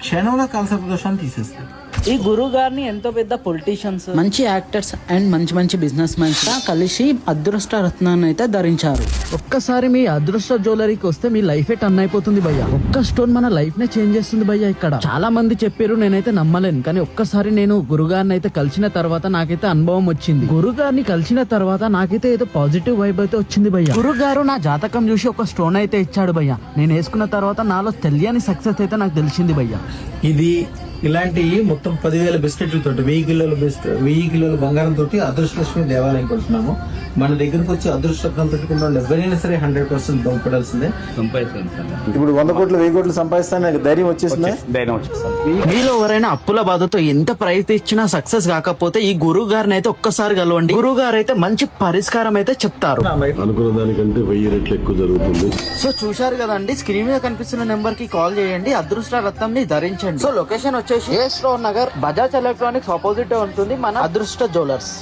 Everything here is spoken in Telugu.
క్షణంలో కాన్సెప్ట్ దోషాన్ని తీసేస్తాయి. ఈ గురువు గారిని ఎంతో పెద్ద పొలిటీషియన్స్, మంచి యాక్టర్స్ అండ్ మంచి మంచి బిజినెస్ మెన్స్ కలిసి అదృష్ట రత్నాన్ని అయితే ధరించారు. ఒక్కసారి మీ అదృష్ట జ్యువెలరీకి వస్తే మీ లైఫ్ టర్న్ అయిపోతుంది భయ్య. ఒక్క స్టోన్ మన లైఫ్ నే చేంజ్ చేస్తుంది భయ్య. ఇక్కడ చాలా మంది చెప్పారు, నేనైతే నమ్మలేను. కానీ ఒక్కసారి నేను గురుగారిని అయితే కలిసిన తర్వాత నాకైతే అనుభవం వచ్చింది. గురుగారిని కలిసిన తర్వాత నాకైతే ఏదో పాజిటివ్ వైబ్ అయితే వచ్చింది భయ్య. గురుగారు నా జాతకం చూసి ఒక స్టోన్ అయితే ఇచ్చాడు భయ్య. నేను వేసుకున్న తర్వాత నాలో తెలియని సక్సెస్ అయితే నాకు తెలిసింది భయ్య. ఇది ఇలాంటి మొత్తం 10,000 బిస్కెట్లతో 1000 కిలోల బంగారం తోటి అదృష్టలక్ష్మి దేవాలయం కొడుతున్నాము. మన దగ్గరకు వచ్చి అదృష్టం పెట్టుకున్న వాళ్ళు ఎవరైనా సరే 100% బాగుపడాల్సిందే. ఇప్పుడు 100 కోట్లు 1000 కోట్లు సంపాదిస్తానే ధైర్యం వచ్చేసింది. మీలో ఎవరైనా అప్పుల బాధతో ఎంత ప్రయత్నించినా సక్సెస్ కాకపోతే ఈ గురువు గారిని అయితే ఒక్కసారి కలవండి. గురువు గారు అయితే మంచి పరిష్కారం అయితే చెప్తారు. అనుకున్న దానికంటే 1000 రెట్లు ఎక్కువ జరుగుతుంది. సో చూశారు కదండి, స్క్రీన్ మీద కనిపిస్తున్న నెంబర్ కి కాల్ చేయండి, అదృష్ట రత్నం ని ధరించండి. సో లొకేషన్ వచ్చేసి ఏ స్టోర్ నగర్, బజాజ్ ఎలక్ట్రానిక్స్ ఆపోజిట్ ఉంటుంది మన అదృష్ట జ్యువెలర్స్.